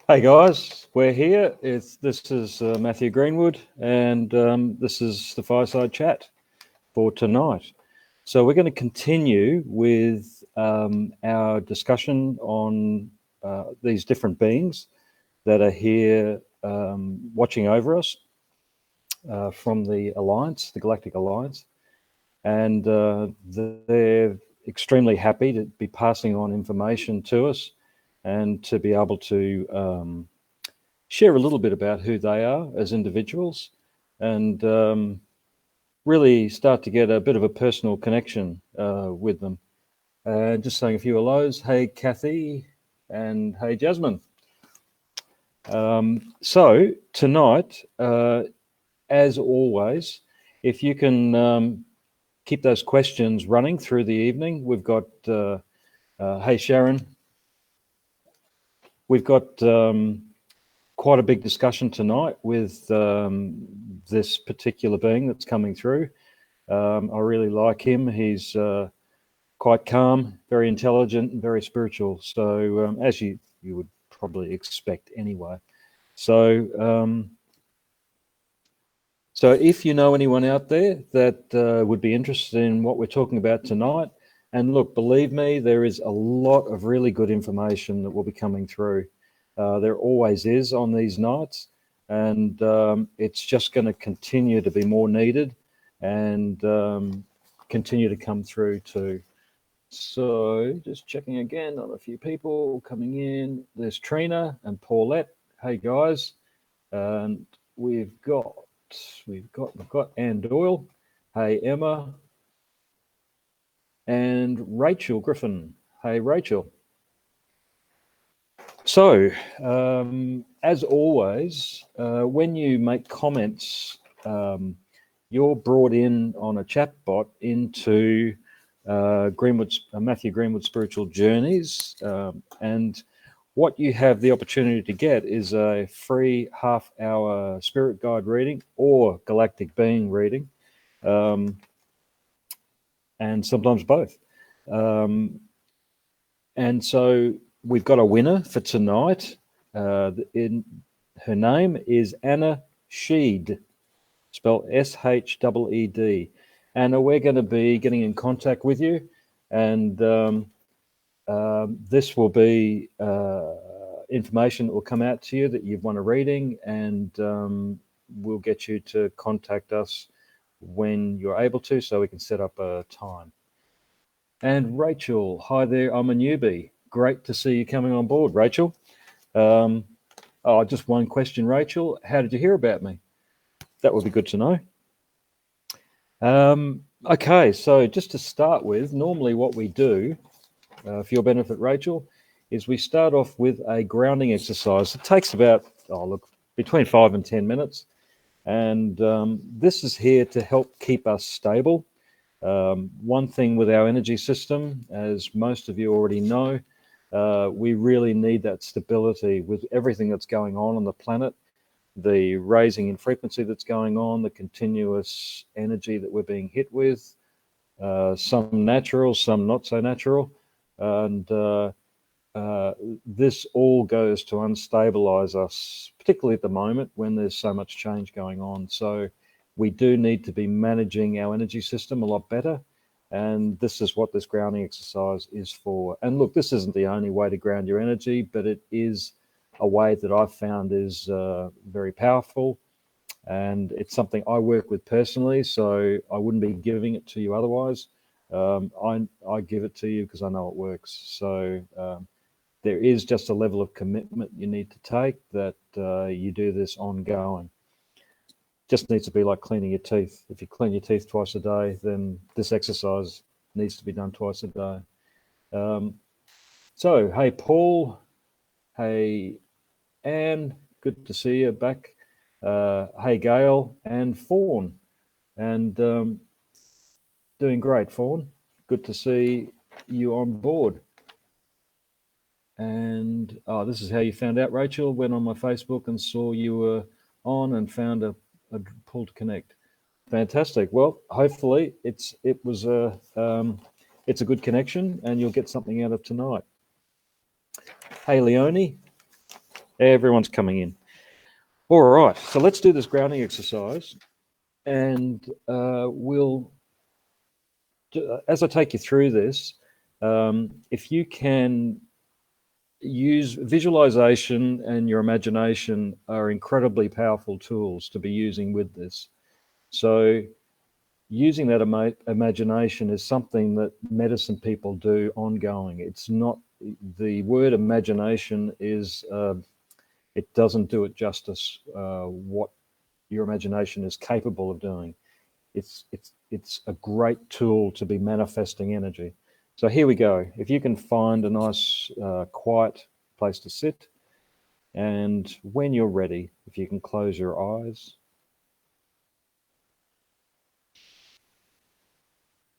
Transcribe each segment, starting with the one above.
Hey guys, we're here. This is Matthew Greenwood, and this is the Fireside Chat for tonight. So we're going to continue with our discussion on these different beings that are here watching over us from the Alliance, the Galactic Alliance, and they're extremely happy to be passing on information to us and to be able to share a little bit about who they are as individuals and really start to get a bit of a personal connection with them. Just saying a few hellos. Hey, Kathy, and hey, Jasmine. So tonight, as always, if you can keep those questions running through the evening, we've got, hey, Sharon, we've got quite a big discussion tonight with this particular being that's coming through. I really like him. He's quite calm, very intelligent, and very spiritual. So as you would probably expect anyway. So so if you know anyone out there that would be interested in what we're talking about tonight, and look, believe me, there is a lot of really good information that will be coming through. There always is on these nights, and it's just going to continue to be more needed and continue to come through too. So just checking again on a few people coming in. There's Trina and Paulette. Hey guys, and we've got Anne Doyle. Hey Emma, and Rachel Griffin. Hey Rachel. So, as always, when you make comments, you're brought in on a chat bot into Matthew Greenwood Spiritual Journeys, and what you have the opportunity to get is a free half-hour spirit guide reading or galactic being reading, and sometimes both. And so we've got a winner for tonight. Her name is Anna Sheed, spelled S-H-E-E-D. Anna, we're going to be getting in contact with you, and this will be information that will come out to you that you've won a reading, and we'll get you to contact us when you're able to, so we can set up a time. And Rachel, hi there, I'm a newbie. Great to see you coming on board, Rachel. Just one question, Rachel. How did you hear about me? That would be good to know. Okay, so just to start with, normally what we do, for your benefit, Rachel, is we start off with a grounding exercise. It takes about, between 5 and 10 minutes. And this is here to help keep us stable. One thing with our energy system, as most of you already know, we really need that stability with everything that's going on the planet, the raising in frequency that's going on, the continuous energy that we're being hit with, some natural, some not so natural. And this all goes to unstabilize us, particularly at the moment when there's so much change going on. So we do need to be managing our energy system a lot better. And this is what this grounding exercise is for. And look, this isn't the only way to ground your energy, but it is a way that I've found is very powerful. And it's something I work with personally, so I wouldn't be giving it to you otherwise. I give it to you because I know it works. So there is just a level of commitment you need to take that you do this ongoing. Just needs to be like cleaning your teeth. If you clean your teeth twice a day, then this exercise needs to be done twice a day. So, hey, Paul. Hey, Anne. Good to see you back. Hey, Gail and Fawn. And doing great, Fawn. Good to see you on board. And this is how you found out, Rachel. Went on my Facebook and saw you were on and found a pull to connect. Fantastic. Well, hopefully it's a good connection and you'll get something out of tonight. Hey, Leonie. Everyone's coming in. All right, so let's do this grounding exercise, and as I take you through this, if you can use visualization and your imagination are incredibly powerful tools to be using with this. So using that imagination is something that medicine people do ongoing. It's not, the word imagination is, it doesn't do it justice, what your imagination is capable of doing. It's a great tool to be manifesting energy. So here we go. If you can find a nice, quiet place to sit, and when you're ready, if you can close your eyes.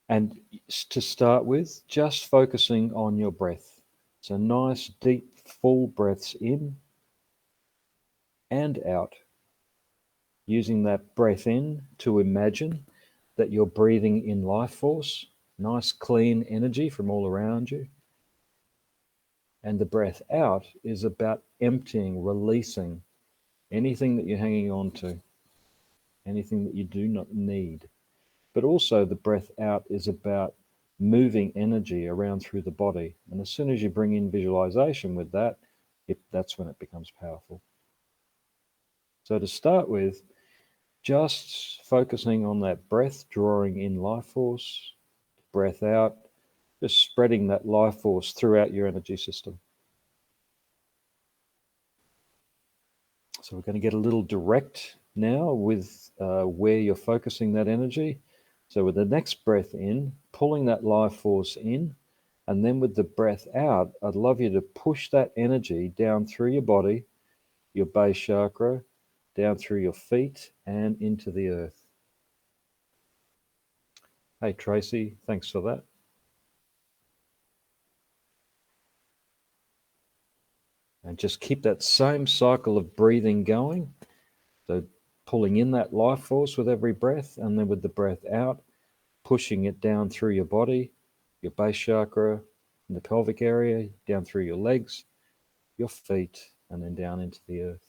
And to start with, just focusing on your breath. So nice, deep, full breaths in and out. Using that breath in to imagine that you're breathing in life force, nice, clean energy from all around you. And the breath out is about emptying, releasing anything that you're hanging on to, anything that you do not need. But also the breath out is about moving energy around through the body. And as soon as you bring in visualization with that, that's when it becomes powerful. So to start with, just focusing on that breath, drawing in life force, breath out, just spreading that life force throughout your energy system. So we're going to get a little direct now with where you're focusing that energy. So with the next breath in, pulling that life force in, and then with the breath out, I'd love you to push that energy down through your body, your base chakra, down through your feet and into the earth. Hey, Tracy, thanks for that. And just keep that same cycle of breathing going. So pulling in that life force with every breath, and then with the breath out, pushing it down through your body, your base chakra, in the pelvic area, down through your legs, your feet, and then down into the earth.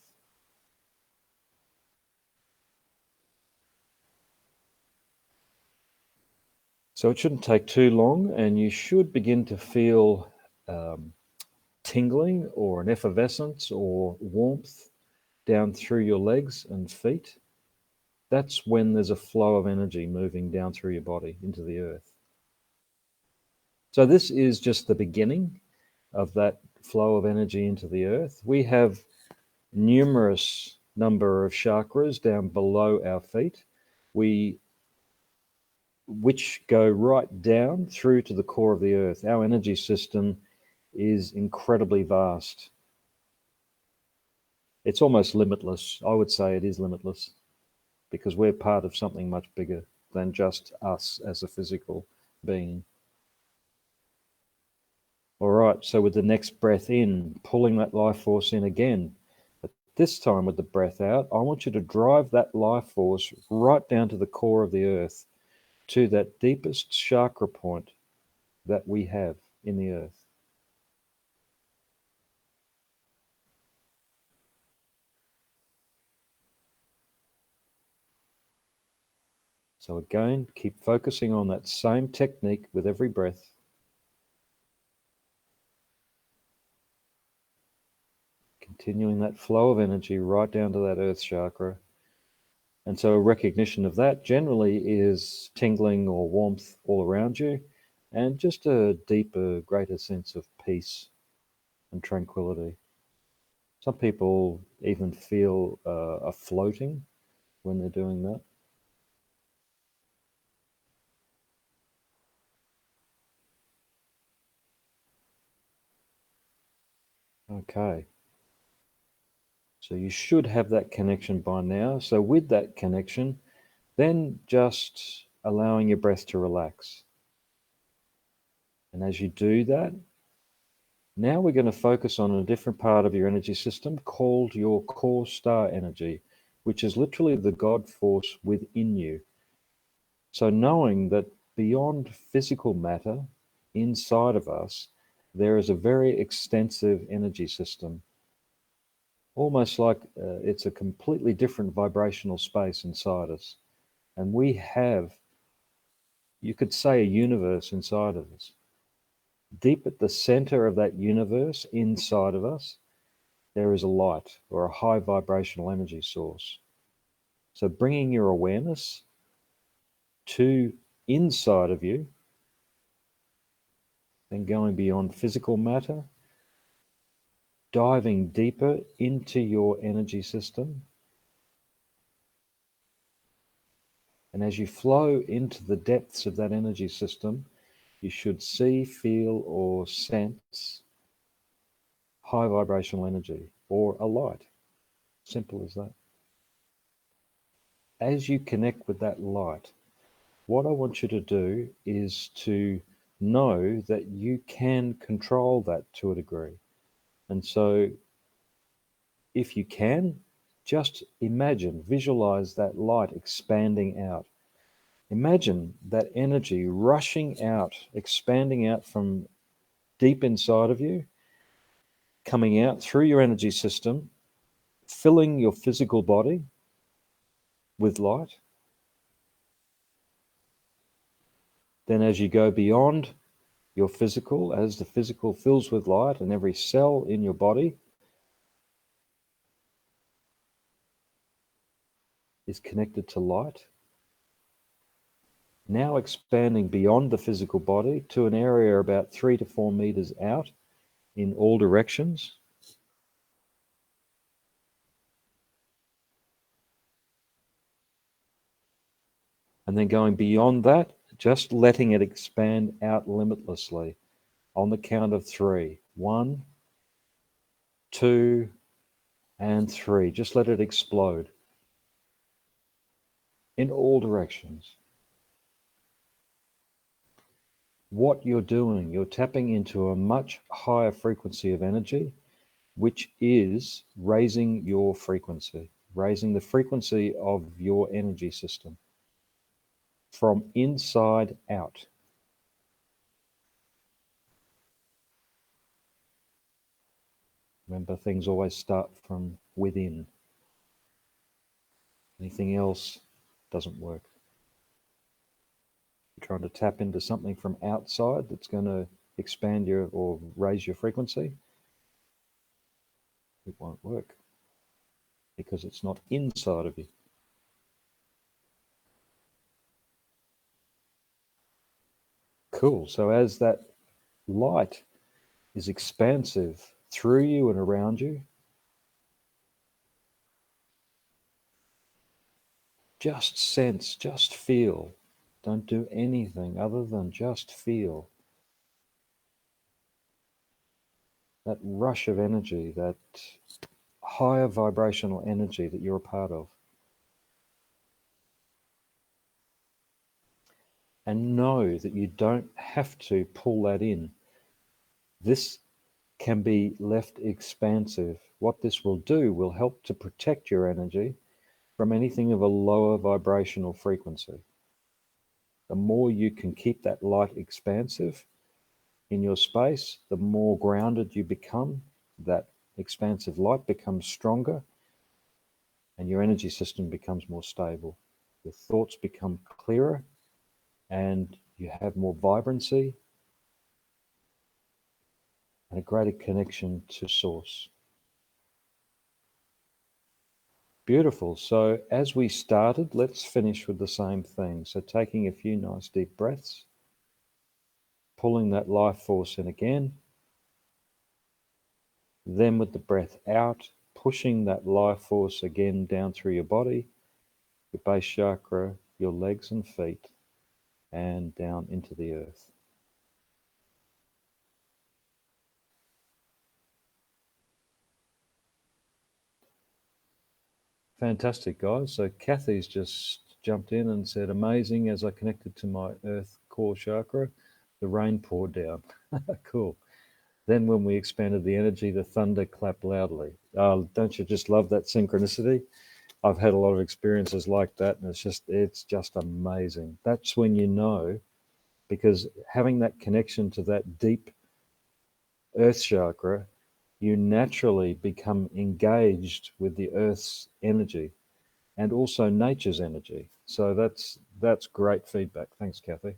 So it shouldn't take too long, and you should begin to feel tingling or an effervescence or warmth down through your legs and feet. That's when there's a flow of energy moving down through your body into the earth. So this is just the beginning of that flow of energy into the earth. We have numerous number of chakras down below our feet, which go right down through to the core of the earth. Our energy system is incredibly vast. It's almost limitless. I would say it is limitless because we're part of something much bigger than just us as a physical being. All right, so with the next breath in, pulling that life force in again, but this time with the breath out, I want you to drive that life force right down to the core of the earth, to that deepest chakra point that we have in the earth. So again, keep focusing on that same technique with every breath. Continuing that flow of energy right down to that earth chakra. And so a recognition of that generally is tingling or warmth all around you, and just a deeper, greater sense of peace and tranquility. Some people even feel a floating when they're doing that. Okay. So you should have that connection by now. So with that connection, then just allowing your breath to relax. And as you do that, now we're going to focus on a different part of your energy system called your core star energy, which is literally the God force within you. So knowing that beyond physical matter inside of us, there is a very extensive energy system. almost like it's a completely different vibrational space inside us. And we have, you could say, a universe inside of us. Deep at the center of that universe, inside of us, there is a light or a high vibrational energy source. So bringing your awareness to inside of you, then going beyond physical matter, diving deeper into your energy system. And as you flow into the depths of that energy system, you should see, feel, or sense high vibrational energy or a light. Simple as that. As you connect with that light, what I want you to do is to know that you can control that to a degree. And so if you can, just imagine, visualize that light expanding out. Imagine that energy rushing out, expanding out from deep inside of you, coming out through your energy system, filling your physical body with light. Then as you go beyond your physical, as the physical fills with light and every cell in your body is connected to light, now expanding beyond the physical body to an area about 3 to 4 meters out in all directions. And then going beyond that, just letting it expand out limitlessly on the count of 3. 1, 2, and 3. Just let it explode in all directions. What you're doing, you're tapping into a much higher frequency of energy, which is raising your frequency, raising the frequency of your energy system from inside out. Remember, things always start from within. Anything else doesn't work. You're trying to tap into something from outside that's going to expand your or raise your frequency. It won't work because it's not inside of you. Cool. So as that light is expansive through you and around you, just sense, just feel. Don't do anything other than just feel that rush of energy, that higher vibrational energy that you're a part of. And know that you don't have to pull that in. This can be left expansive. What this will do will help to protect your energy from anything of a lower vibrational frequency. The more you can keep that light expansive in your space, the more grounded you become. That expansive light becomes stronger and your energy system becomes more stable. Your thoughts become clearer and you have more vibrancy and a greater connection to source. Beautiful. So as we started, let's finish with the same thing. So taking a few nice deep breaths, pulling that life force in again, then with the breath out, pushing that life force again down through your body, your base chakra, your legs and feet, and down into the earth. Fantastic, guys. So Kathy's just jumped in and said, amazing, as I connected to my earth core chakra, the rain poured down. Cool. Then when we expanded the energy, the thunder clapped loudly. Don't you just love that synchronicity? I've had a lot of experiences like that, and it's just amazing. That's when you know, because having that connection to that deep earth chakra you naturally become engaged with the Earth's energy and also nature's energy. So that's great feedback. Thanks, Kathy.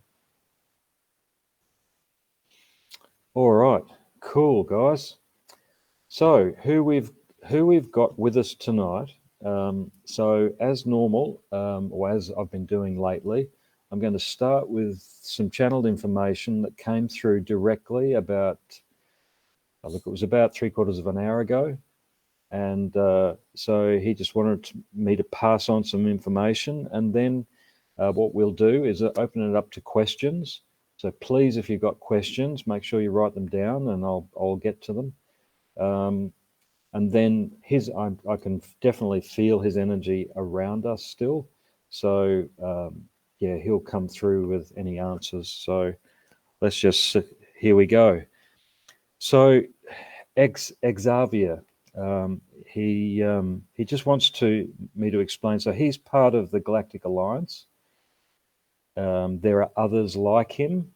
All right, cool guys. So who we've got with us tonight? So as normal, or as I've been doing lately, I'm going to start with some channeled information that came through directly about, I think it was about 3/4 of an hour ago. And so he just wanted me to pass on some information. And then what we'll do is open it up to questions. So please, if you've got questions, make sure you write them down and I'll get to them. And then I can definitely feel his energy around us still. So yeah, he'll come through with any answers. So let's just, here we go. So Xavier, he just wants me to explain. So he's part of the Galactic Alliance. There are others like him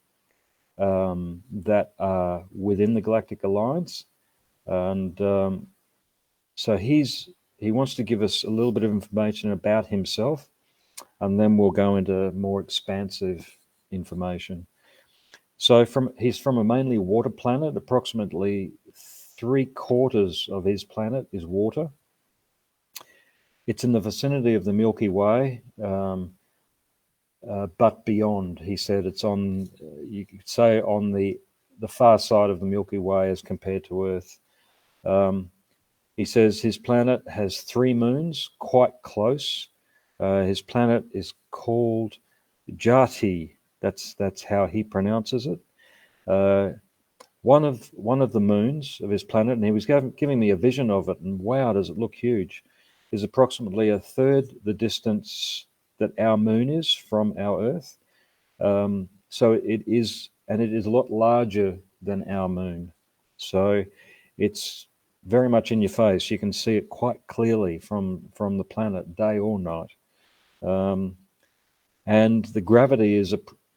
that are within the Galactic Alliance, and so he wants to give us a little bit of information about himself, and then we'll go into more expansive information. So he's from a mainly water planet. Approximately 3/4 of his planet is water. It's in the vicinity of the Milky Way, but beyond. He said it's on, you could say, on the far side of the Milky Way as compared to Earth. He says his planet has 3 moons, quite close. His planet is called Jati. That's how he pronounces it. One of the moons of his planet, and he was giving me a vision of it, and wow, does it look huge, is approximately 1/3 the distance that our moon is from our Earth. So it is, and it is a lot larger than our moon. So it's very much in your face. You can see it quite clearly from the planet, day or night. And the gravity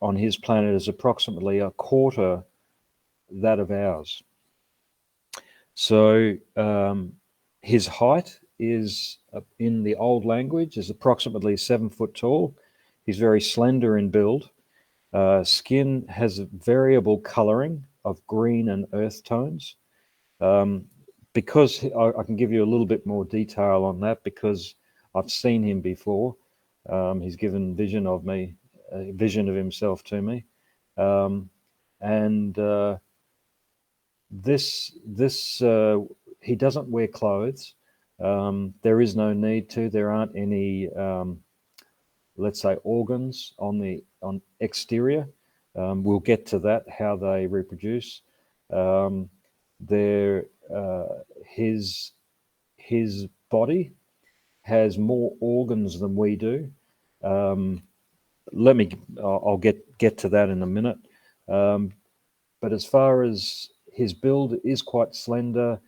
on his planet is approximately 1/4 that of ours. So his height is, in the old language, is approximately 7 foot tall. He's very slender in build. Skin has a variable colouring of green and earth tones. Because I can give you a little bit more detail on that, because I've seen him before. He's given vision of himself to me. And this he doesn't wear clothes. There is no need to. There aren't any, let's say, organs on exterior. We'll get to that, how they reproduce. His body has more organs than we do. I'll get to that in a minute. But as far as his build is quite slender,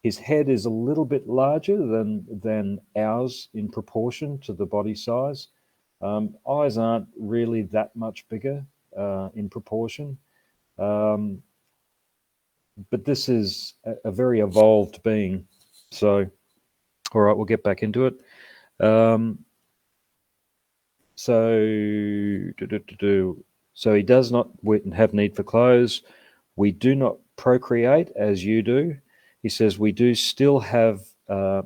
his head is a little bit larger than ours in proportion to the body size. Eyes aren't really that much bigger in proportion. But this is a very evolved being. So, all right, we'll get back into it. So he does not have need for clothes. We do not procreate as you do. He says we do still have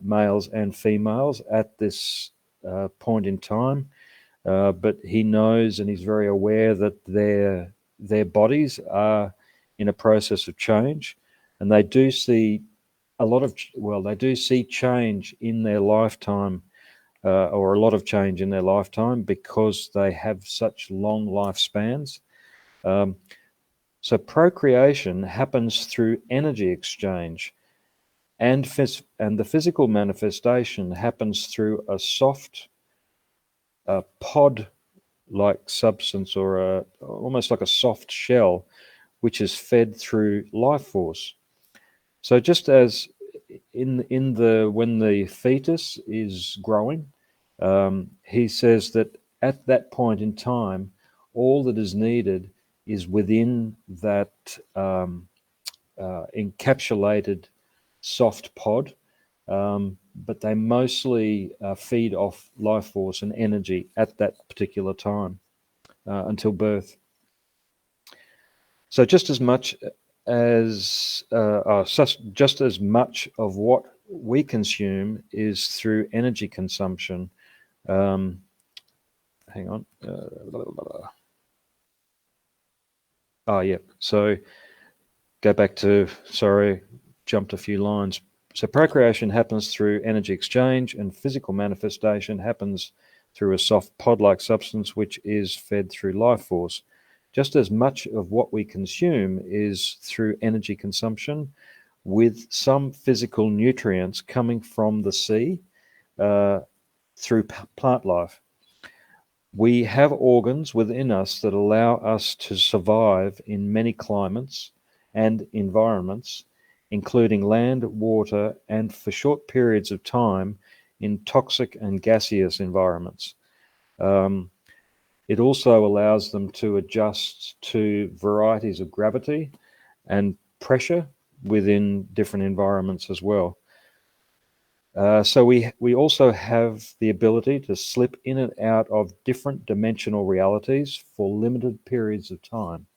males and females at this point in time, but he knows and he's very aware that their bodies are in a process of change, and they do see they do see change in their lifetime. Or a lot of change in their lifetime, because they have such long lifespans. So procreation happens through energy exchange, and the physical manifestation happens through a soft pod-like substance, or almost like a soft shell, which is fed through life force. So just as when the fetus is growing, he says that at that point in time, all that is needed is within that encapsulated soft pod, but they mostly feed off life force and energy at that particular time until birth. So just as much of what we consume is through energy consumption. Hang on. Oh, yeah. So go back to, sorry, jumped a few lines. So procreation happens through energy exchange, and physical manifestation happens through a soft pod-like substance which is fed through life force. Just as much of what we consume is through energy consumption, with some physical nutrients coming from the sea through plant life. We have organs within us that allow us to survive in many climates and environments, including land, water, and for short periods of time in toxic and gaseous environments. It also allows them to adjust to varieties of gravity and pressure within different environments as well. So we also have the ability to slip in and out of different dimensional realities for limited periods of time.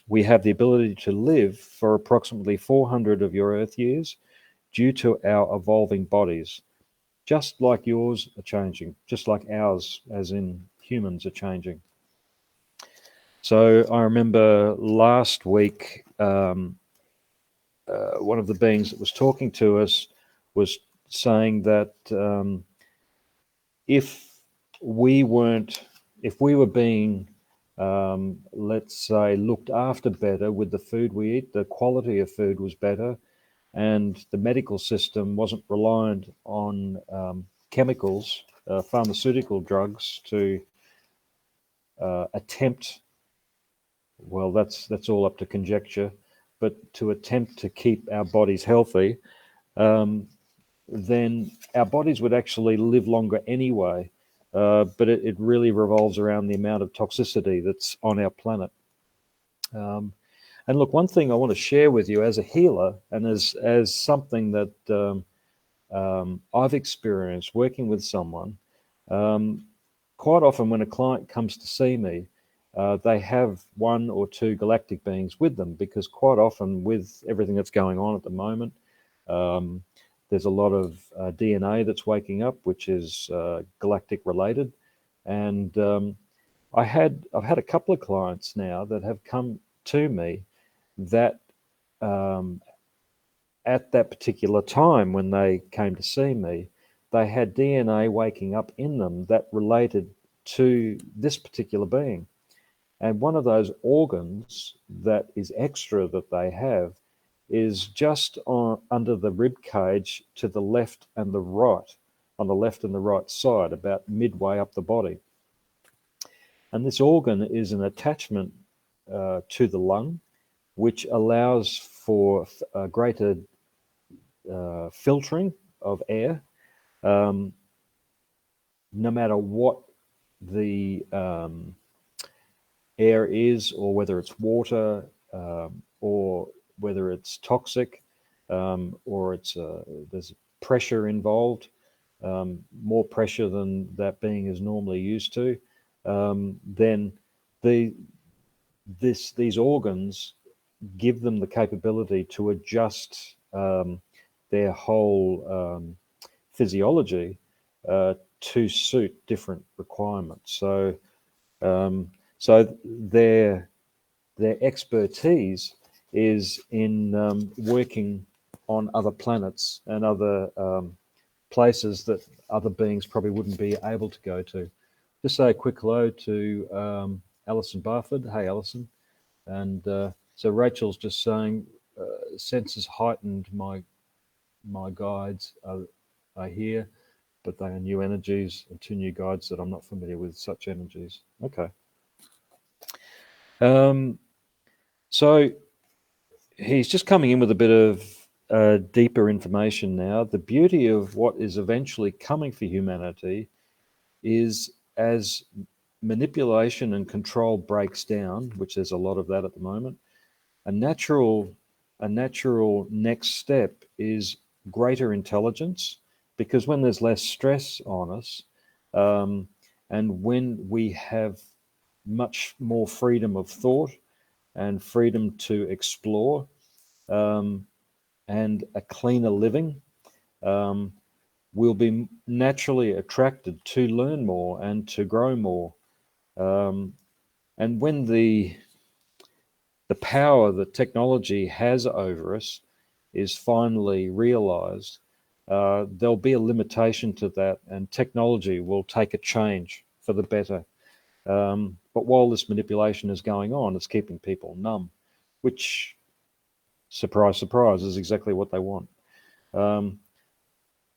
We have the ability to live for approximately 400 of your Earth years due to our evolving bodies, just like yours are changing, just like ours, as in humans, are changing. So I remember last week, one of the beings that was talking to us was saying that if we were being, let's say, looked after better with the food we eat, the quality of food was better, and the medical system wasn't reliant on chemicals, pharmaceutical drugs to attempt, well, that's all up to conjecture, but to attempt to keep our bodies healthy, then our bodies would actually live longer anyway. But it really revolves around the amount of toxicity that's on our planet. And look, one thing I want to share with you as a healer, and as something that I've experienced working with someone, quite often when a client comes to see me, they have one or two galactic beings with them, because quite often with everything that's going on at the moment, there's a lot of DNA that's waking up, which is galactic related. And I've had a couple of clients now that have come to me that at that particular time when they came to see me, they had DNA waking up in them that related to this particular being. And one of those organs that is extra that they have is just under the rib cage to the left and the right, on the left and the right side, about midway up the body. And this organ is an attachment to the lung, which allows for greater filtering of air, no matter what the air is, or whether it's water, or whether it's toxic, or it's there's pressure involved, more pressure than that being is normally used to, then these organs give them the capability to adjust their whole physiology to suit different requirements. So their expertise is in working on other planets and other places that other beings probably wouldn't be able to go to. Just say a quick hello to Alison Barford. Hey, Alison. And so Rachel's just saying, senses heightened, my guides are here, but they are new energies, and two new guides that I'm not familiar with such energies. Okay. So he's just coming in with a bit of deeper information now. The beauty of what is eventually coming for humanity is, as manipulation and control breaks down, which there's a lot of that at the moment, A natural next step is greater intelligence, because when there's less stress on us, and when we have much more freedom of thought and freedom to explore, and a cleaner living, we'll be naturally attracted to learn more and to grow more. And when the power that technology has over us is finally realized, there'll be a limitation to that, and technology will take a change for the better. But while this manipulation is going on, it's keeping people numb, which, surprise, surprise, is exactly what they want.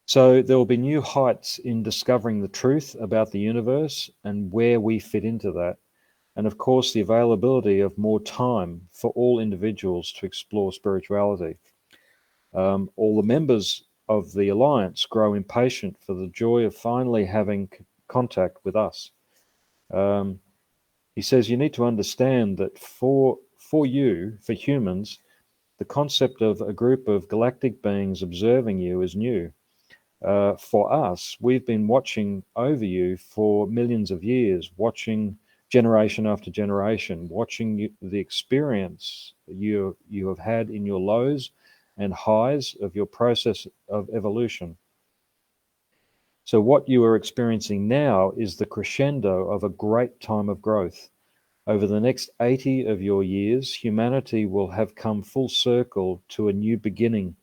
So there will be new heights in discovering the truth about the universe and where we fit into that. And of course, the availability of more time for all individuals to explore spirituality. All the members of the Alliance grow impatient for the joy of finally having contact with us. He says you need to understand that for humans, the concept of a group of galactic beings observing you is new. For us, we've been watching over you for millions of years, watching generation after generation, watching the experience you have had in your lows and highs of your process of evolution. So what you are experiencing now is the crescendo of a great time of growth. Over the next 80 of your years, humanity will have come full circle to a new beginning.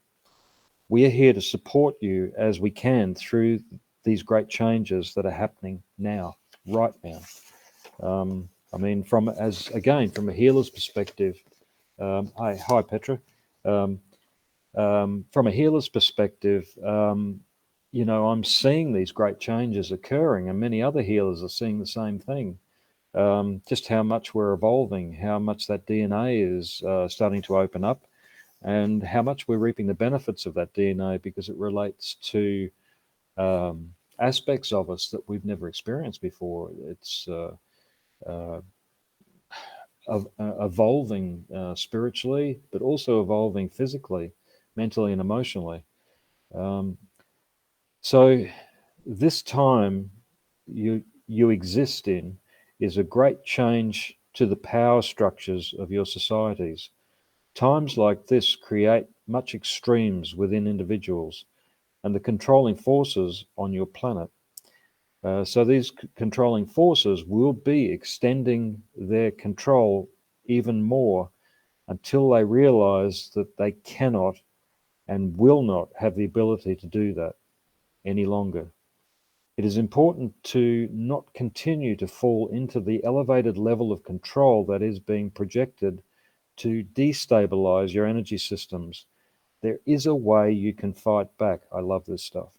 We are here to support you as we can through these great changes that are happening now, right now. I mean, from a healer's perspective, hi Petra. From a healer's perspective, I'm seeing these great changes occurring, and many other healers are seeing the same thing. Just how much we're evolving, how much that DNA is starting to open up, and how much we're reaping the benefits of that DNA because it relates to aspects of us that we've never experienced before. It's evolving spiritually, but also evolving physically, mentally, and emotionally. So this time you exist in is a great change to the power structures of your societies. Times like this create much extremes within individuals and the controlling forces on your planet. So these controlling forces will be extending their control even more until they realize that they cannot and will not have the ability to do that any longer. It is important to not continue to fall into the elevated level of control that is being projected to destabilize your energy systems. There is a way you can fight back. I love this stuff.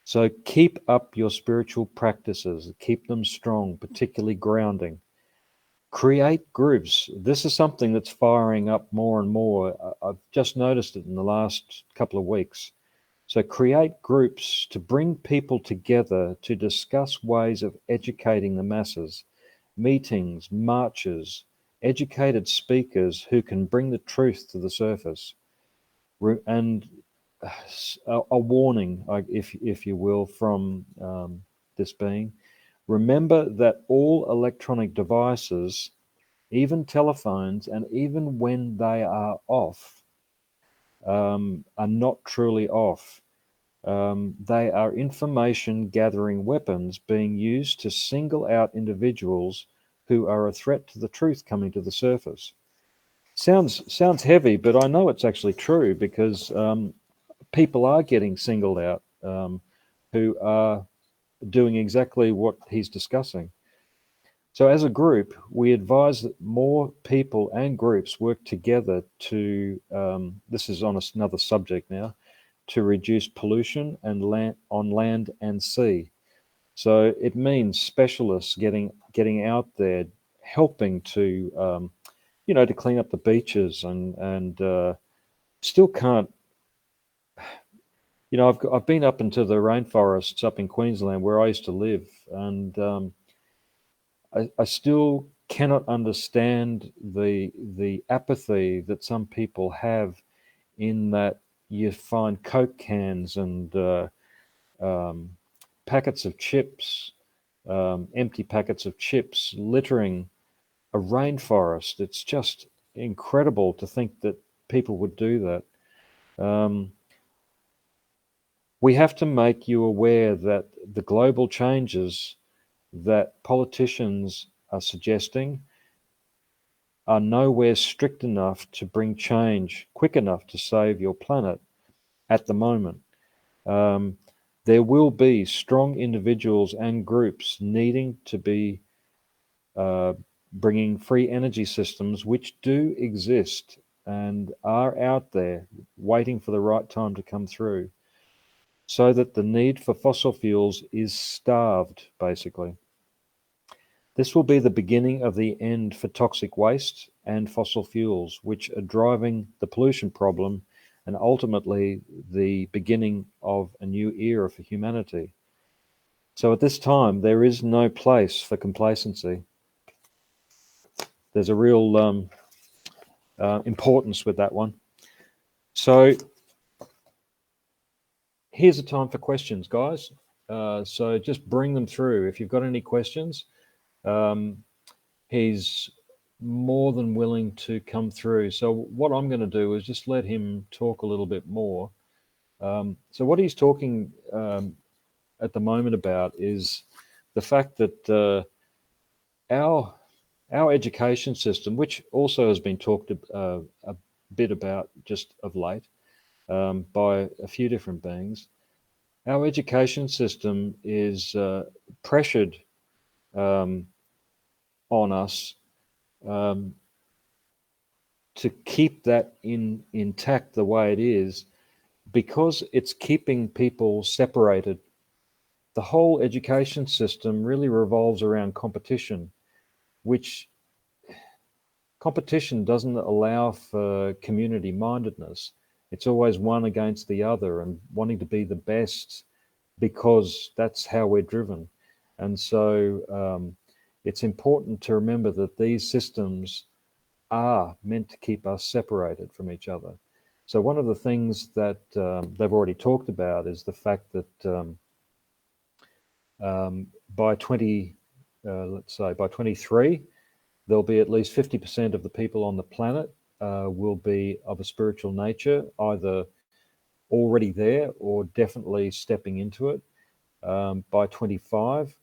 So keep up your spiritual practices, keep them strong, particularly grounding. Create groups. This is something that's firing up more and more. I've just noticed it in the last couple of weeks. So create groups to bring people together to discuss ways of educating the masses, meetings, marches, educated speakers who can bring the truth to the surface. And a warning, if you will, from this being, remember that all electronic devices, even telephones, and even when they are off, are not truly off. They are information gathering weapons being used to single out individuals who are a threat to the truth coming to the surface. Sounds heavy, but I know it's actually true because people are getting singled out who are doing exactly what he's discussing. So as a group, we advise that more people and groups work together to, this is on another subject now, to reduce pollution and on land and sea. So it means specialists getting out there, helping to, to clean up the beaches and still can't. I've been up into the rainforests up in Queensland where I used to live, and I still cannot understand the apathy that some people have, in that you find Coke cans and packets of chips, empty packets of chips littering a rainforest. It's just incredible to think that people would do that. We have to make you aware that the global changes that politicians are suggesting are nowhere strict enough to bring change quick enough to save your planet at the moment. There will be strong individuals and groups needing to be bringing free energy systems, which do exist and are out there waiting for the right time to come through, so that the need for fossil fuels is starved, basically. This will be the beginning of the end for toxic waste and fossil fuels, which are driving the pollution problem, and ultimately the beginning of a new era for humanity. So at this time, there is no place for complacency. There's a real importance with that one. So here's a time for questions, guys. So just bring them through. If you've got any questions, he's more than willing to come through. So what I'm going to do is just let him talk a little bit more. So what he's talking at the moment about is the fact that our education system, which also has been talked a bit about just of late by a few different beings, our education system is pressured on us to keep that intact the way it is, because it's keeping people separated. The whole education system really revolves around competition, which competition doesn't allow for community mindedness. It's always one against the other and wanting to be the best, because that's how we're driven. And so it's important to remember that these systems are meant to keep us separated from each other. So one of the things that they've already talked about is the fact that by 23, there'll be at least 50% of the people on the planet will be of a spiritual nature, either already there or definitely stepping into it. By 25,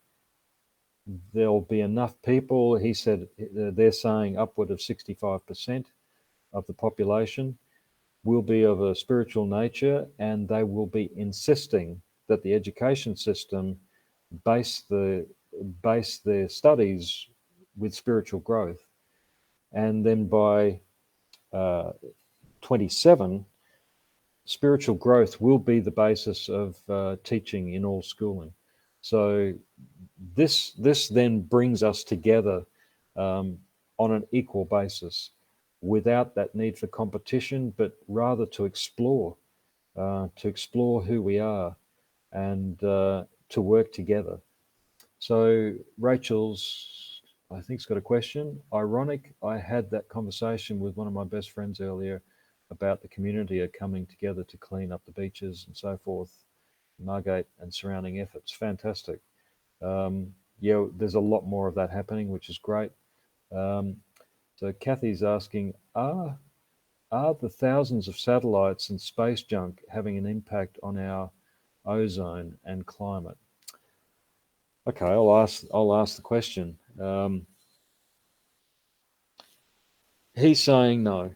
there'll be enough people, he said, they're saying upward of 65% of the population will be of a spiritual nature, and they will be insisting that the education system base their studies with spiritual growth. And then by 27, spiritual growth will be the basis of teaching in all schooling. So this then brings us together on an equal basis, without that need for competition, but rather to explore who we are, and to work together. So Rachel's, I think, has got a question. Ironic, I had that conversation with one of my best friends earlier about the community are coming together to clean up the beaches and so forth, Margate and surrounding efforts. Fantastic. Yeah, there's a lot more of that happening, which is great. So Kathy's asking, are the thousands of satellites and space junk having an impact on our ozone and climate? Okay, I'll ask the question. He's saying no.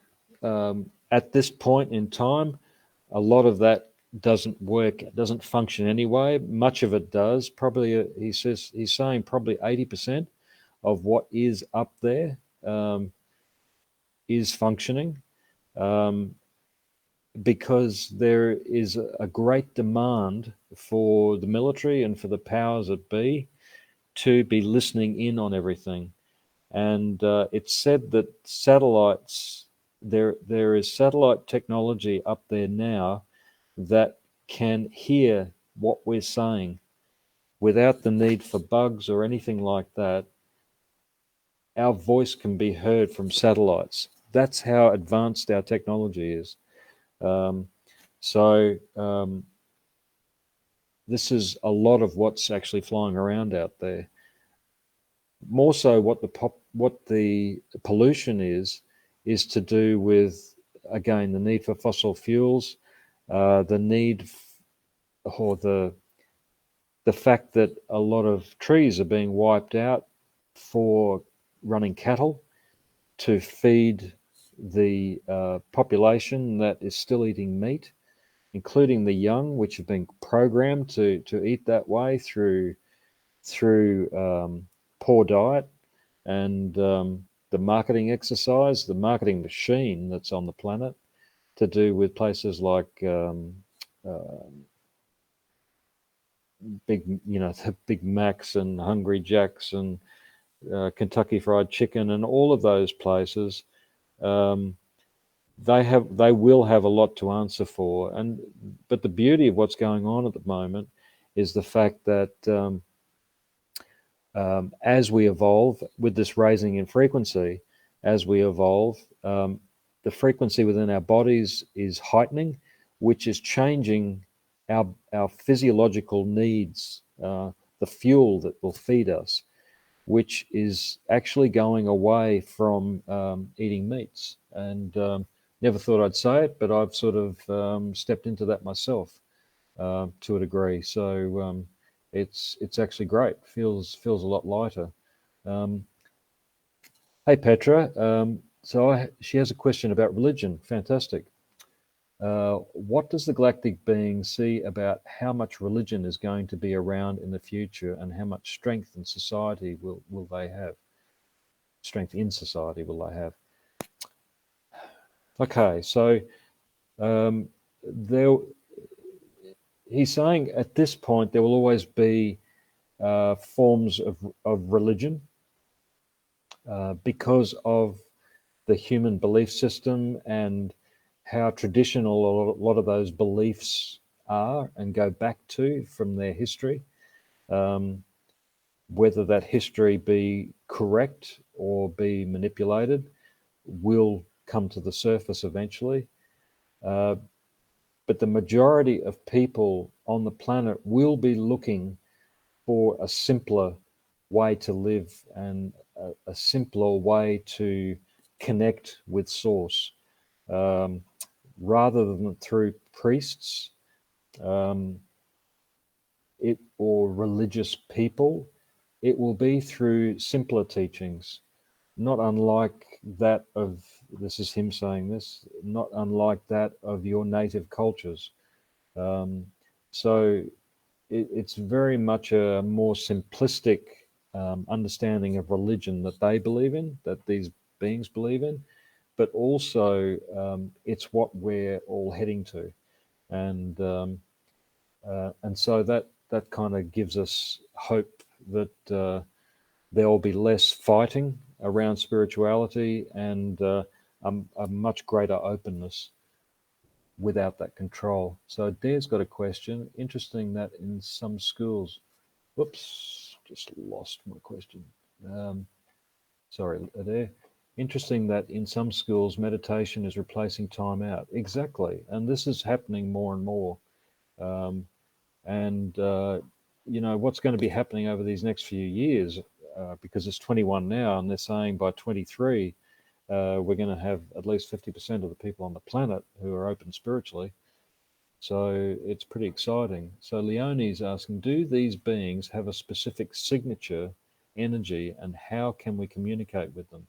At this point in time, a lot of that doesn't work, doesn't function anyway. Much of it does. Probably, he's saying probably 80% of what is up there is functioning, because there is a great demand for the military and for the powers that be to be listening in on everything. And it's said that satellites, there is satellite technology up there now that can hear what we're saying without the need for bugs or anything like that. our voice can be heard from satellites. That's how advanced our technology is. Um, so this is a lot of what's actually flying around out there. More so, what the pollution is to do with, again, the need for fossil fuels, the need or the fact that a lot of trees are being wiped out for running cattle to feed the population that is still eating meat, including the young, which have been programmed to eat that way through poor diet and the marketing exercise, the marketing machine that's on the planet to do with places like uh, the Big Macs and Hungry Jacks and Kentucky Fried Chicken and all of those places. Um, they will have a lot to answer for, but the beauty of what's going on at the moment is the fact that as we evolve with this raising in frequency, as we evolve, the frequency within our bodies is heightening, which is changing our physiological needs, the fuel that will feed us, which is actually going away from eating meats. And never thought I'd say it, but I've sort of stepped into that myself to a degree. So it's actually great. Feels a lot lighter. Um, hey Petra, she has a question about religion. Fantastic. What does the galactic being see about how much religion is going to be around in the future, and how much strength in society will they have? Strength in society will they have? Okay, so um, there, he's saying at this point there will always be forms of religion because of the human belief system and how traditional a lot of those beliefs are and go back to from their history. Whether that history be correct or be manipulated will come to the surface eventually. But the majority of people on the planet will be looking for a simpler way to live and a simpler way to connect with Source, rather than through priests um, or religious people. It will be through simpler teachings, not unlike that of, this is him saying this, not unlike that of your native cultures. So it's very much a more simplistic understanding of religion that they believe in, that these beings believe in, but also it's what we're all heading to, and so that kind of gives us hope that there will be less fighting around spirituality and a much greater openness without that control. So Dare's got a question. Interesting that in some schools, whoops, just lost my question. Sorry, Adair. Interesting that in some schools meditation is replacing time out. Exactly, and this is happening more and more. And what's going to be happening over these next few years, because it's 21 now, and they're saying by 23 we're going to have at least 50% of the people on the planet who are open spiritually. So it's pretty exciting. So Leonie's asking, do these beings have a specific signature energy, and how can we communicate with them?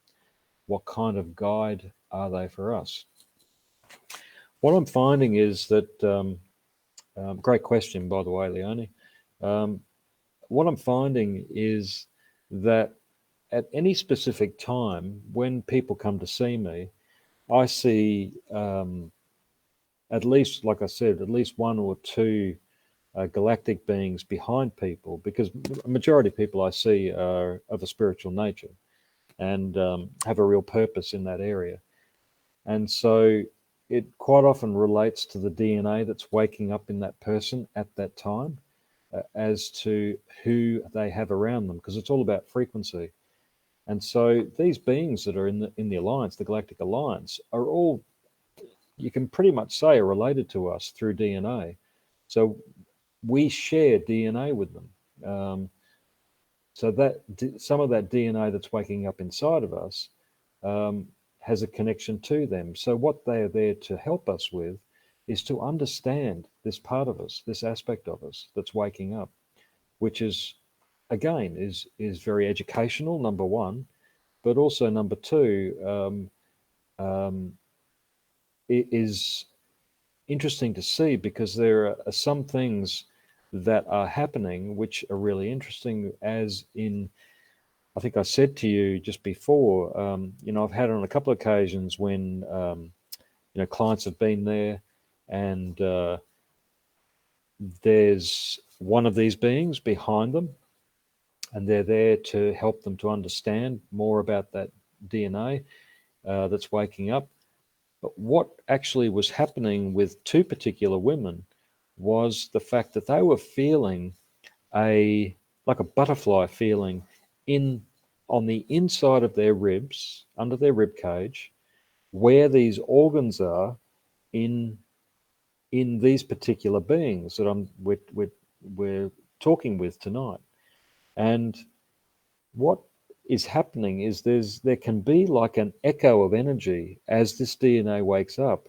What kind of guide are they for us? What I'm finding is that, great question, by the way, Leonie. What I'm finding is that at any specific time, when people come to see me, I see at least, like I said, at least one or two galactic beings behind people, because a majority of people I see are of a spiritual nature and have a real purpose in that area. And so it quite often relates to the DNA that's waking up in that person at that time, as to who they have around them, because it's all about frequency. And so these beings that are in the alliance, the Galactic Alliance, are all, you can pretty much say, are related to us through DNA. So we share DNA with them. So that some of that DNA that's waking up inside of us has a connection to them. So what they are there to help us with is to understand this part of us, this aspect of us that's waking up, which is, again, is very educational, number one, but also number two, it is interesting to see because there are some things that are happening which are really interesting, as in, I think I said to you just before, I've had on a couple of occasions when, clients have been there and there's one of these beings behind them and they're there to help them to understand more about that DNA that's waking up. But what actually was happening with two particular women was the fact that they were feeling like a butterfly feeling in on the inside of their ribs, under their rib cage, where these organs are in these particular beings that we're talking with tonight. And what is happening is there can be like an echo of energy as this DNA wakes up.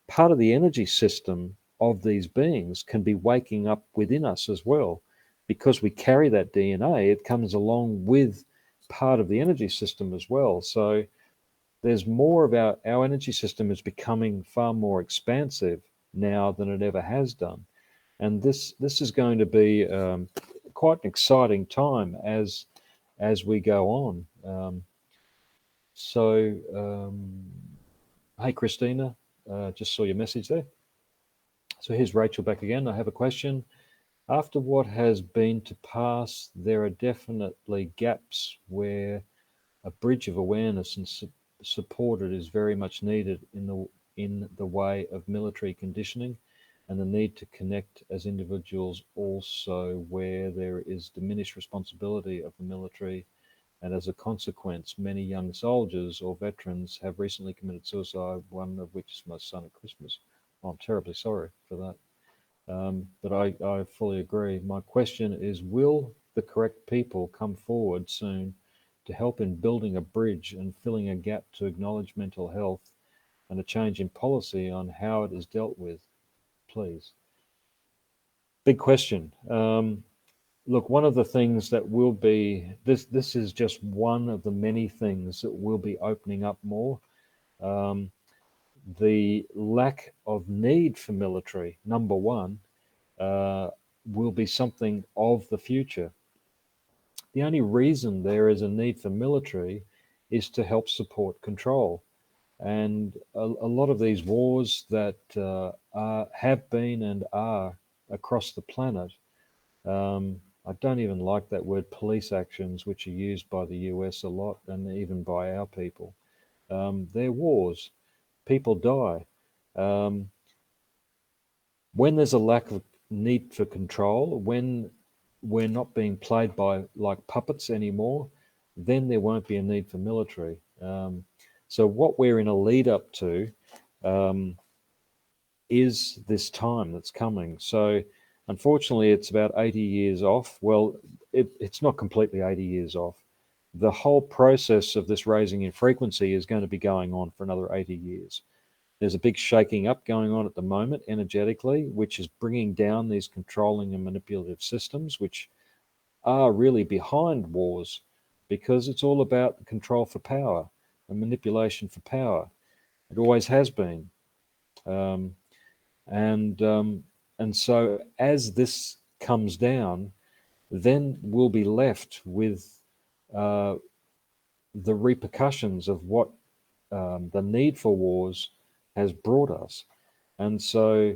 Part of the energy system of these beings can be waking up within us as well. Because we carry that DNA, it comes along with part of the energy system as well. So there's more of our energy system is becoming far more expansive now than it ever has done. And this is going to be quite an exciting time as we go on. Hey, Christina, just saw your message there. So here's Rachel back again. I have a question. After what has been to pass, there are definitely gaps where a bridge of awareness and supported is very much needed in the way of military conditioning, and the need to connect as individuals also where there is diminished responsibility of the military, and as a consequence many young soldiers or veterans have recently committed suicide, one of which is my son at Christmas. I'm terribly sorry for that. But I fully agree. My question is, will the correct people come forward soon to help in building a bridge and filling a gap to acknowledge mental health and a change in policy on how it is dealt with, please? Big question. Look, one of the things that will be, this is just one of the many things that will be opening up more. The lack of need for military, number one, will be something of the future. The only reason there is a need for military is to help support control. And a lot of these wars that have been and are across the planet, I don't even like that word police actions, which are used by the US a lot and even by our people. They're wars. People die. When there's a lack of need for control, when we're not being played by like puppets anymore, then there won't be a need for military. So what we're in a lead up to is this time that's coming. So unfortunately, it's about 80 years off. Well, it's not completely 80 years off. The whole process of this raising in frequency is going to be going on for another 80 years. There's a big shaking up going on at the moment energetically, which is bringing down these controlling and manipulative systems, which are really behind wars, because it's all about the control for power and manipulation for power. It always has been. And so as this comes down, then we'll be left with the repercussions of what the need for wars has brought us. And so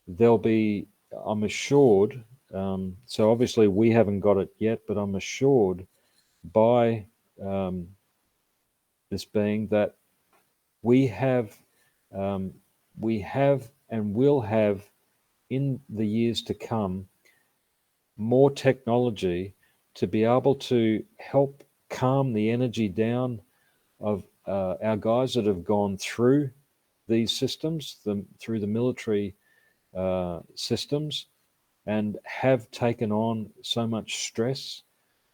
there'll be, I'm assured, so obviously we haven't got it yet, but I'm assured by this being that we have and will have in the years to come more technology to be able to help calm the energy down of our guys that have gone through these systems, through the military systems, and have taken on so much stress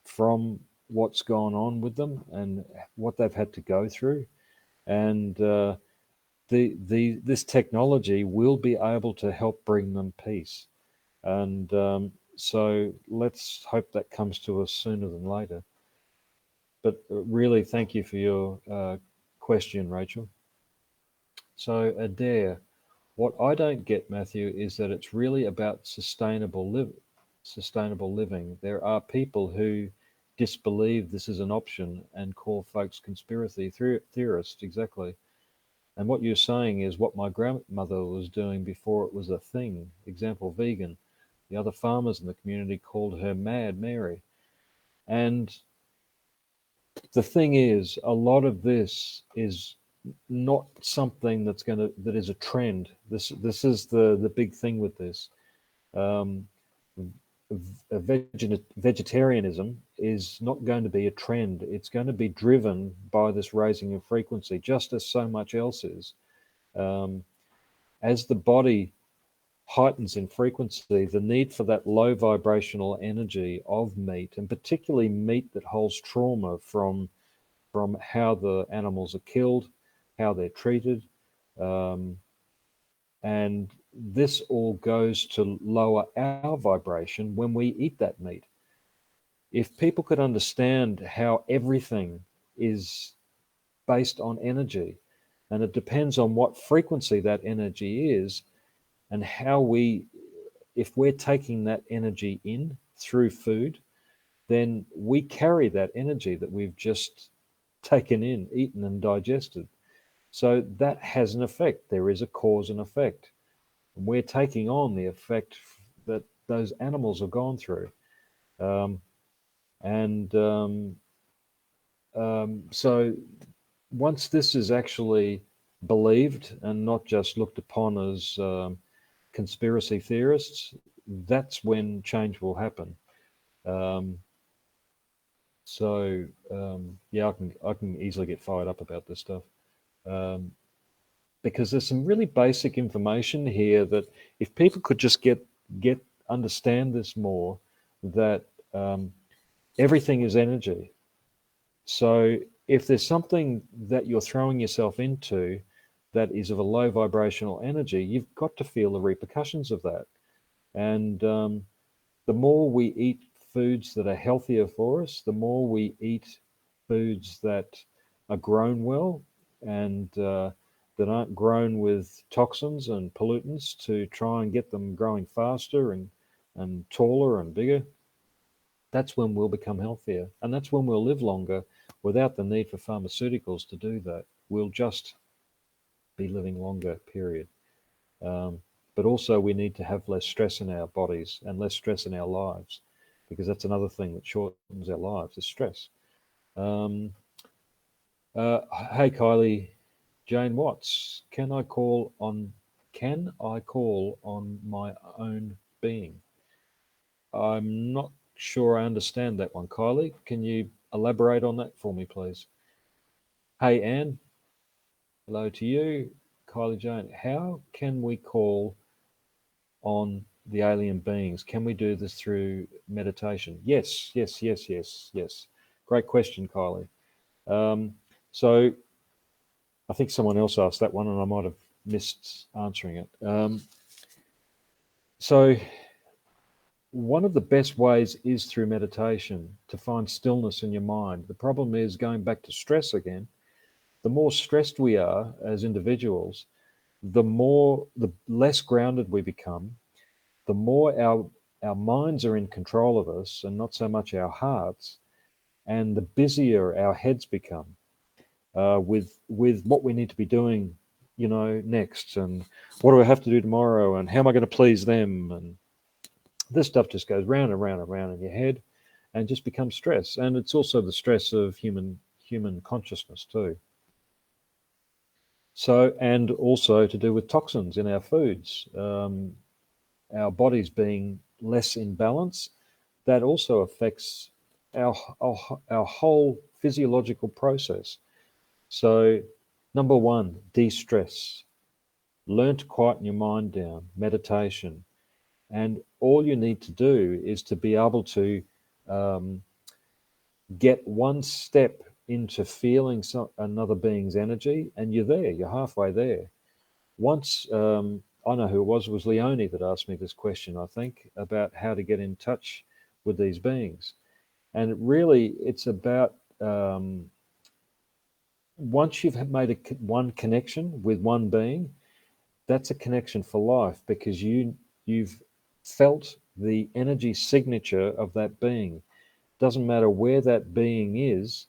from what's gone on with them and what they've had to go through. And this technology will be able to help bring them peace. And so let's hope that comes to us sooner than later. But really, thank you for your question, Rachel. So Adair, what I don't get, Matthew, is that it's really about sustainable living. There are people who disbelieve this is an option and call folks conspiracy theorists, exactly. And what you're saying is what my grandmother was doing before it was a thing. Example, vegan. The other farmers in the community called her Mad Mary. And the thing is, a lot of this is not something that is a trend. This is the big thing with this. Vegetarianism is not going to be a trend. It's going to be driven by this raising of frequency, just as so much else is. As the body heightens in frequency, the need for that low vibrational energy of meat, and particularly meat that holds trauma from how the animals are killed, how they're treated, and this all goes to lower our vibration when we eat that meat. If people could understand how everything is based on energy, and it depends on what frequency that energy is, and how if we're taking that energy in through food, then we carry that energy that we've just taken in, eaten and digested. So that has an effect. There is a cause and effect. And we're taking on the effect that those animals have gone through. So once this is actually believed and not just looked upon as conspiracy theorists, that's when change will happen. Yeah, I can easily get fired up about this stuff. Because there's some really basic information here that if people could just understand this more, that everything is energy. So if there's something that you're throwing yourself into that is of a low vibrational energy, you've got to feel the repercussions of that. And the more we eat foods that are healthier for us, the more we eat foods that are grown well and that aren't grown with toxins and pollutants to try and get them growing faster and taller and bigger, that's when we'll become healthier. And that's when we'll live longer without the need for pharmaceuticals to do that. We'll just be living longer, period. But also we need to have less stress in our bodies and less stress in our lives, because that's another thing that shortens our lives, is stress. Hey, Kylie Jane Watts, can I call on my own being? I'm not sure I understand that one, Kylie. Can you elaborate on that for me, please? Hey, Anne. Hello to you. Kylie Jane, how can we call on the alien beings? Can we do this through meditation? Yes. Great question, Kylie. So I think someone else asked that one and I might have missed answering it. So one of the best ways is through meditation, to find stillness in your mind. The problem is, going back to stress again, the more stressed we are as individuals, the less grounded we become, the more our minds are in control of us and not so much our hearts, and the busier our heads become with what we need to be doing, next, and what do I have to do tomorrow, and how am I going to please them, and this stuff just goes round and round and round in your head and just becomes stress. And it's also the stress of human consciousness too. So, and also to do with toxins in our foods, our bodies being less in balance, that also affects our whole physiological process. So, number one, de-stress. Learn to quieten your mind down, meditation. And all you need to do is to be able to um, get one step into feeling another being's energy, and you're there, you're halfway there. Once, I know who it was Leonie that asked me this question, I think, about how to get in touch with these beings. And really, it's about once you've made one connection with one being, that's a connection for life because you've felt the energy signature of that being. Doesn't matter where that being is.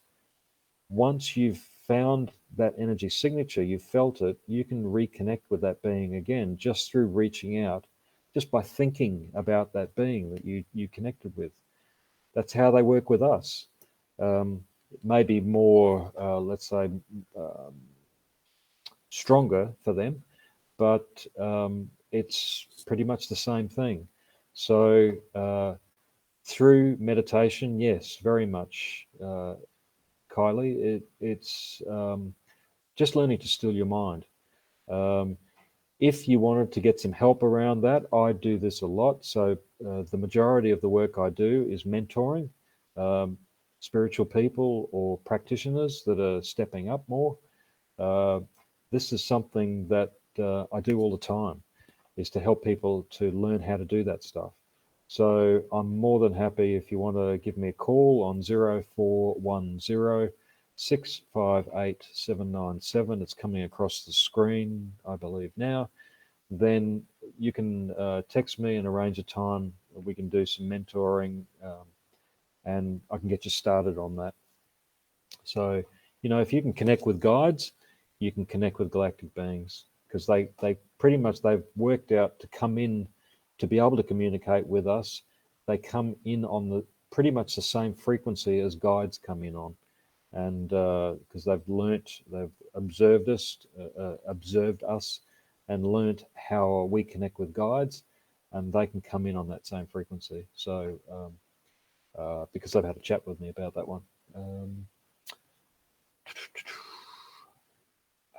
Once you've found that energy signature, you've felt it, you can reconnect with that being again just through reaching out, just by thinking about that being that you connected with. That's how they work with us. Maybe more, let's say, um, stronger for them, but it's pretty much the same thing. So through meditation, yes, very much, Kylie. It's just learning to still your mind. Um, if you wanted to get some help around that, I do this a lot. So the majority of the work I do is mentoring um, spiritual people or practitioners that are stepping up more. Uh, this is something that I do all the time, is to help people to learn how to do that stuff. So I'm more than happy if you want to give me a call on 0410 658 797. It's coming across the screen, I believe now. Then you can text me and arrange a time. We can do some mentoring, and I can get you started on that. So, if you can connect with guides, you can connect with galactic beings because they pretty much they've worked out to come in to be able to communicate with us. They come in on the pretty much the same frequency as guides come in on, and because they've observed us, and learnt how we connect with guides, and they can come in on that same frequency. So, because they've had a chat with me about that one. Um,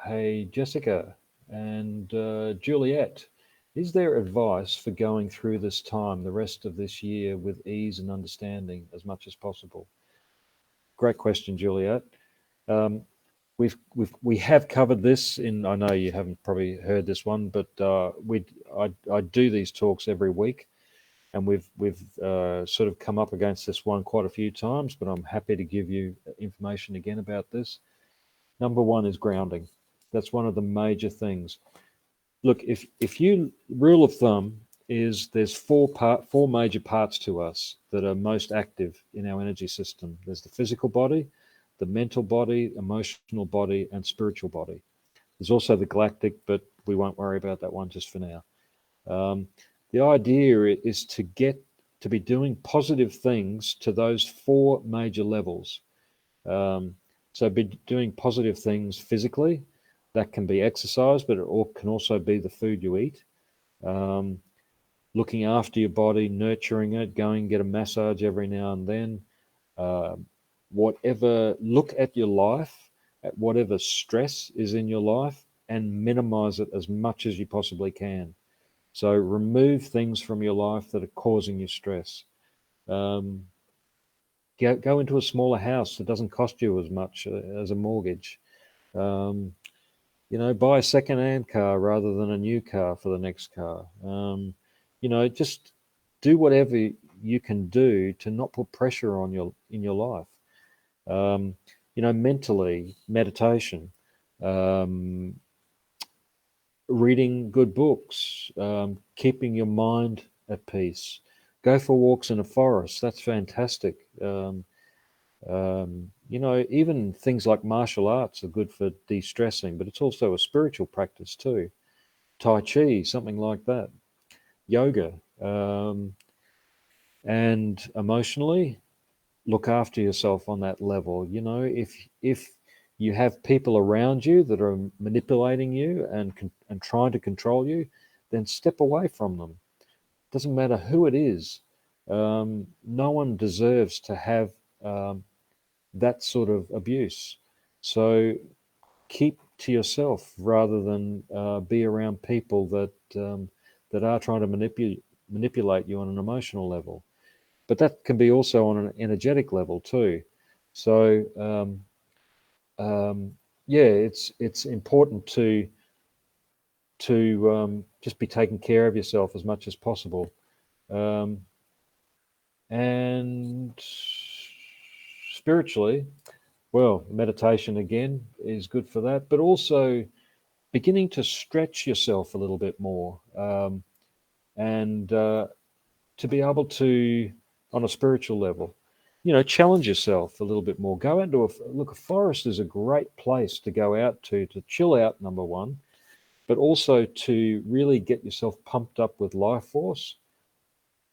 Hey, Jessica and Juliet, is there advice for going through this time, the rest of this year, with ease and understanding as much as possible? Great question, Juliet. Um, we have covered this in. I know you haven't probably heard this one, but I do these talks every week, and we've sort of come up against this one quite a few times. But I'm happy to give you information again about this. Number one is grounding. That's one of the major things. Look, if you rule of thumb is there's four major parts to us that are most active in our energy system. There's the physical body, the mental body, emotional body, and spiritual body. There's also the galactic, but we won't worry about that one just for now. Um, the idea is to get to be doing positive things to those four major levels. Um, so be doing positive things physically. That can be exercise, but it can also be the food you eat. Um, Looking after your body, nurturing it, going get a massage every now and then. Uh, look at your life, at whatever stress is in your life, and minimize it as much as you possibly can. So remove things from your life that are causing you stress. Um, go into a smaller house that doesn't cost you as much as a mortgage. Um, buy a second-hand car rather than a new car for the next car. Just do whatever you can do to not put pressure on in your life. Mentally, meditation, um, reading good books, keeping your mind at peace. Go for walks in a forest. That's fantastic. Even things like martial arts are good for de-stressing, but it's also a spiritual practice too. Tai Chi, something like that. Yoga. And emotionally, look after yourself on that level. If you have people around you that are manipulating you and trying to control you, then step away from them. Doesn't matter who it is. No one deserves to have that sort of abuse. So keep to yourself rather than be around people that are trying to manipulate you on an emotional level. But that can be also on an energetic level too. So yeah, it's important to just be taking care of yourself as much as possible. And spiritually, well, meditation again is good for that, but also beginning to stretch yourself a little bit more, and to be able to, on a spiritual level, challenge yourself a little bit more. Go out to a forest is a great place to go out to chill out, number one, but also to really get yourself pumped up with life force.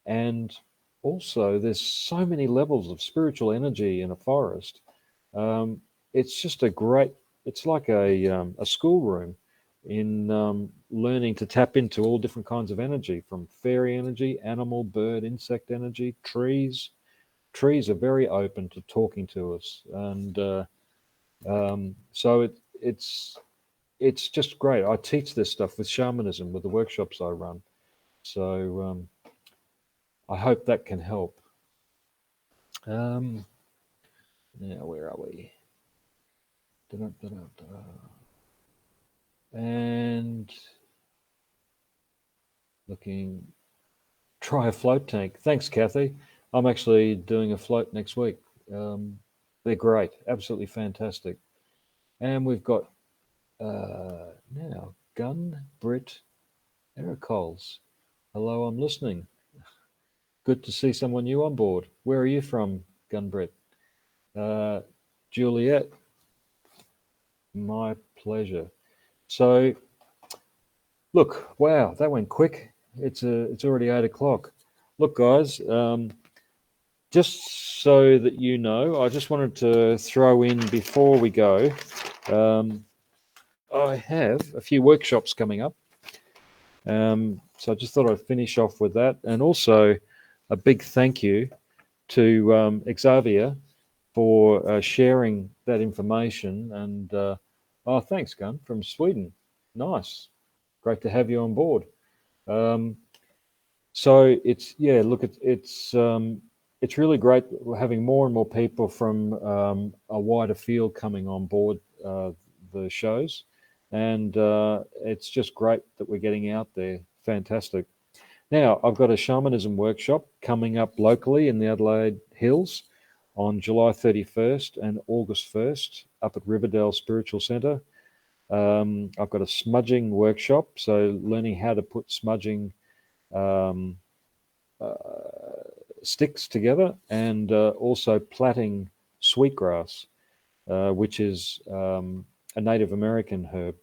And also, there's so many levels of spiritual energy in a forest. It's just it's like a schoolroom in learning to tap into all different kinds of energy, from fairy energy, animal, bird, insect energy, trees. Trees are very open to talking to us. And so it's just great. I teach this stuff with shamanism, with the workshops I run. So I hope that can help. Now, where are we? And looking, try a float tank. Thanks, Kathy. I'm actually doing a float next week. They're great, absolutely fantastic. And we've got now Gun Brit Ericoles. Hello, I'm listening. Good to see someone new on board. Where are you from, Gun Brit? Juliet, my pleasure. So, look, wow, that went quick. It's already 8 o'clock. Look, guys, just so that you know, I just wanted to throw in before we go. I have a few workshops coming up. So I just thought I'd finish off with that. And also a big thank you to Xavier for sharing that information. And thanks, Gun, from Sweden. Nice. Great to have you on board. So it's it's really great having more and more people from a wider field coming on board the shows, and it's just great that we're getting out there. Fantastic. Now, I've got a shamanism workshop coming up locally in the Adelaide Hills on July 31st and August 1st up at Riverdale Spiritual Centre. I've got a smudging workshop, so learning how to put smudging sticks together, and also plaiting sweetgrass, which is a Native American herb.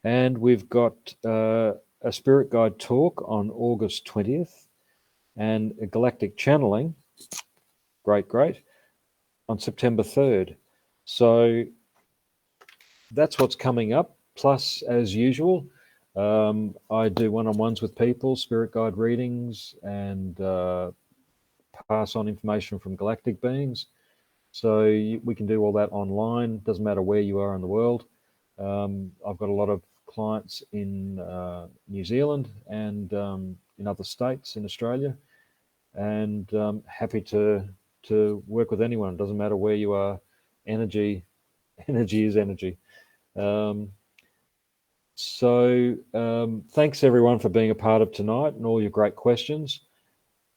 And we've got a spirit guide talk on August 20th and a galactic channeling, great, on September 3rd. So that's what's coming up. Plus, as usual, I do one-on-ones with people, spirit guide readings, and pass on information from galactic beings. So we can do all that online. Doesn't matter where you are in the world. I've got a lot of clients in New Zealand and in other states in Australia, and happy to work with anyone. It doesn't matter where you are. Energy is energy. So thanks everyone for being a part of tonight and all your great questions.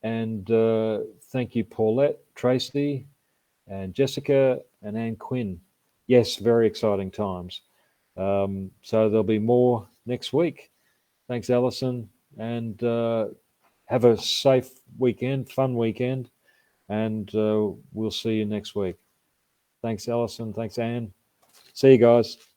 And thank you, Paulette, Tracy, and Jessica, and Anne Quinn. Yes, very exciting times. So there'll be more next week. Thanks, Alison, and have a safe weekend, fun weekend, and we'll see you next week. Thanks, Alison. Thanks, Anne. See you guys.